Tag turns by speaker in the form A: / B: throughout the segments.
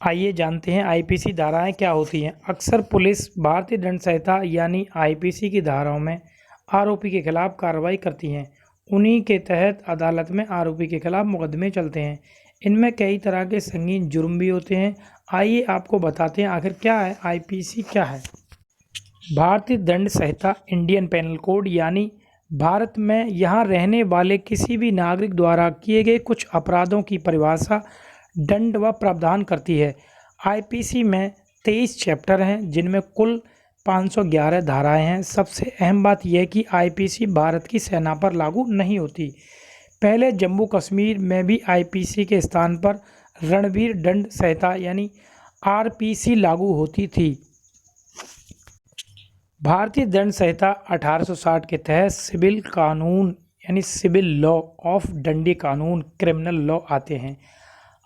A: आइए जानते हैं आईपीसी धाराएं क्या होती हैं। अक्सर पुलिस भारतीय दंड संहिता यानी आईपीसी की धाराओं में आरोपी के खिलाफ कार्रवाई करती हैं। उन्हीं के तहत अदालत में आरोपी के खिलाफ मुकदमे चलते हैं। इनमें कई तरह के संगीन जुर्म भी होते हैं। आइए आपको बताते हैं आखिर क्या है आईपीसी क्या है। भारतीय दंड संहिता इंडियन पेनल कोड यानी भारत में यहाँ रहने वाले किसी भी नागरिक द्वारा किए गए कुछ अपराधों की परिभाषा, दंड व प्रावधान करती है। आईपीसी में 23 चैप्टर हैं जिनमें कुल 511 धाराएं हैं। सबसे अहम बात यह कि आईपीसी भारत की सेना पर लागू नहीं होती। पहले जम्मू कश्मीर में भी आईपीसी के स्थान पर रणवीर दंड संहिता यानी आरपीसी लागू होती थी। भारतीय दंड संहिता 1860 के तहत सिविल कानून यानी सिविल लॉ ऑफ दंडी कानून क्रिमिनल लॉ आते हैं।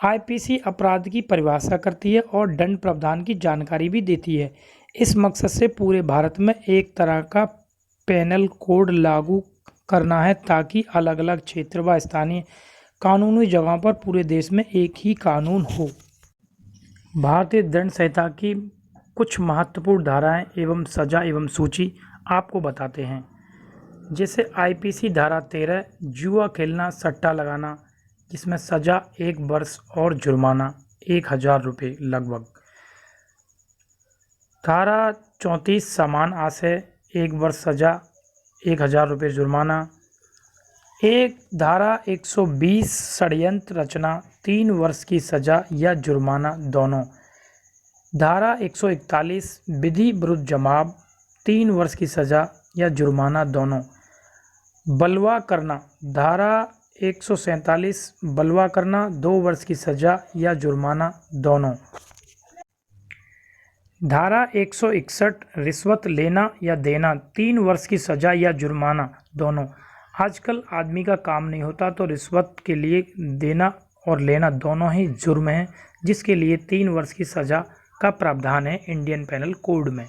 A: आईपीसी अपराध की परिभाषा करती है और दंड प्रावधान की जानकारी भी देती है। इस मकसद से पूरे भारत में एक तरह का पेनल कोड लागू करना है ताकि अलग अलग क्षेत्र व स्थानीय कानूनी जगहों पर पूरे देश में एक ही कानून हो। भारतीय दंड संहिता की कुछ महत्वपूर्ण धाराएं एवं सजा एवं सूची आपको बताते हैं। जैसे आईपीसी धारा 13 जुआ खेलना सट्टा लगाना, जिसमें सजा 1 वर्ष और जुर्माना 1000 रुपये लगभग। धारा 34 समान आशय 1 वर्ष सजा 1000 रुपये जुर्माना। एक धारा 120 षड्यंत्र रचना 3 वर्ष की सजा या जुर्माना दोनों। धारा 141 विधि विरुद्ध जमाव 3 वर्ष की सजा या जुर्माना दोनों। बलवा करना धारा 147 बलवा करना 2 वर्ष की सजा या जुर्माना दोनों। धारा 161 रिश्वत लेना या देना 3 वर्ष की सजा या जुर्माना दोनों। आजकल आदमी का काम नहीं होता तो रिश्वत के लिए देना और लेना दोनों ही जुर्म हैं, जिसके लिए 3 वर्ष की सजा का प्रावधान है इंडियन पेनल कोड में।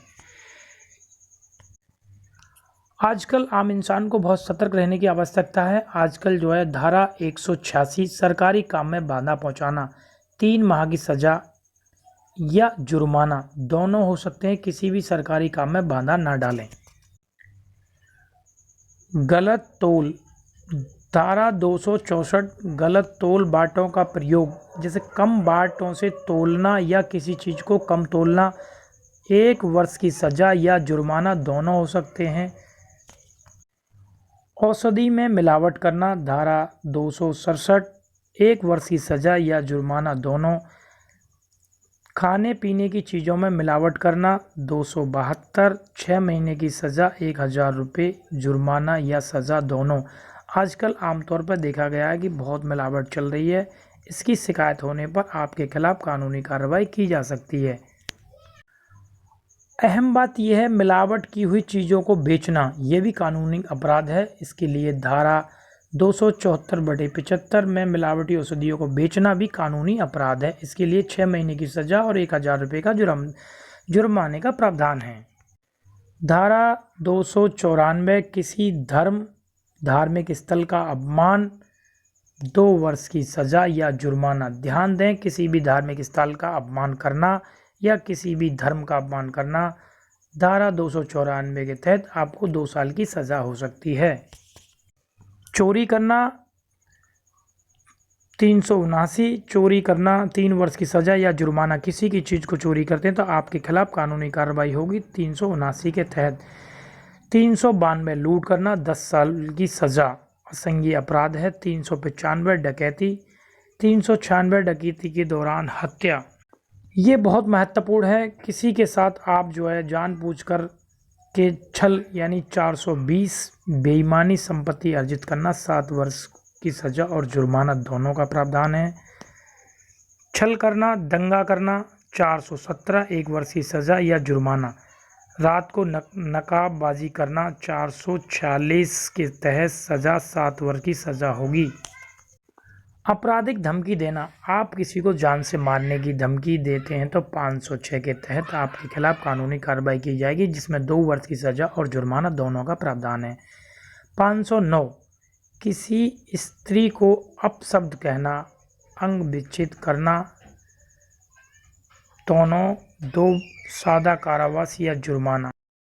A: आजकल आम इंसान को बहुत सतर्क रहने की आवश्यकता है। आजकल जो है धारा 186 सरकारी काम में बाधा पहुंचाना 3 माह की सजा या जुर्माना दोनों हो सकते हैं। किसी भी सरकारी काम में बाधा ना डालें। गलत तोल धारा 264 गलत तोल बाटों का प्रयोग, जैसे कम बाटों से तोलना या किसी चीज़ को कम तोलना 1 वर्ष की सजा या जुर्माना दोनों हो सकते हैं। औषधि में मिलावट करना धारा 267 1 वर्ष की सजा या जुर्माना दोनों। खाने पीने की चीज़ों में मिलावट करना 272 6 महीने की सज़ा 1000 रुपये जुर्माना या सज़ा दोनों। आजकल आमतौर पर देखा गया है कि बहुत मिलावट चल रही है। इसकी शिकायत होने पर आपके खिलाफ कानूनी कार्रवाई की जा सकती है। अहम बात यह है, मिलावट की हुई चीज़ों को बेचना ये भी कानूनी अपराध है। इसके लिए धारा 274/75 में मिलावटी औषधियों को बेचना भी कानूनी अपराध है। इसके लिए 6 महीने की सज़ा और 1000 रुपये का जुर्माने का प्रावधान है। धारा 294 किसी धार्मिक स्थल का अपमान 2 वर्ष की सज़ा या जुर्माना। ध्यान दें, किसी भी धार्मिक स्थल का अपमान करना या किसी भी धर्म का अपमान करना धारा 294 के तहत आपको 2 साल की सज़ा हो सकती है। चोरी करना 379 चोरी करना 3 वर्ष की सज़ा या जुर्माना। किसी की चीज़ को चोरी करते हैं तो आपके खिलाफ कानूनी कार्रवाई होगी 379 के तहत। 392 लूट करना 10 साल की सज़ा असंज्ञेय अपराध है। 395 डकैती 396 डकैती के दौरान हत्या ये बहुत महत्वपूर्ण है। किसी के साथ आप जो है जानबूझकर के छल यानी 420 बेईमानी संपत्ति अर्जित करना 7 वर्ष की सज़ा और जुर्माना दोनों का प्रावधान है। छल करना दंगा करना 417 1 वर्ष की सज़ा या जुर्माना। रात को नकाबबाजी करना 446 के तहत सज़ा 7 वर्ष की सज़ा होगी। आपराधिक धमकी देना, आप किसी को जान से मारने की धमकी देते हैं तो 506 के तहत आपके खिलाफ कानूनी कार्रवाई की जाएगी, जिसमें 2 वर्ष की सज़ा और जुर्माना दोनों का प्रावधान है। 509 किसी स्त्री को अपशब्द कहना, अंग विच्छेद करना दोनों, 2 सादा कारावास या जुर्माना।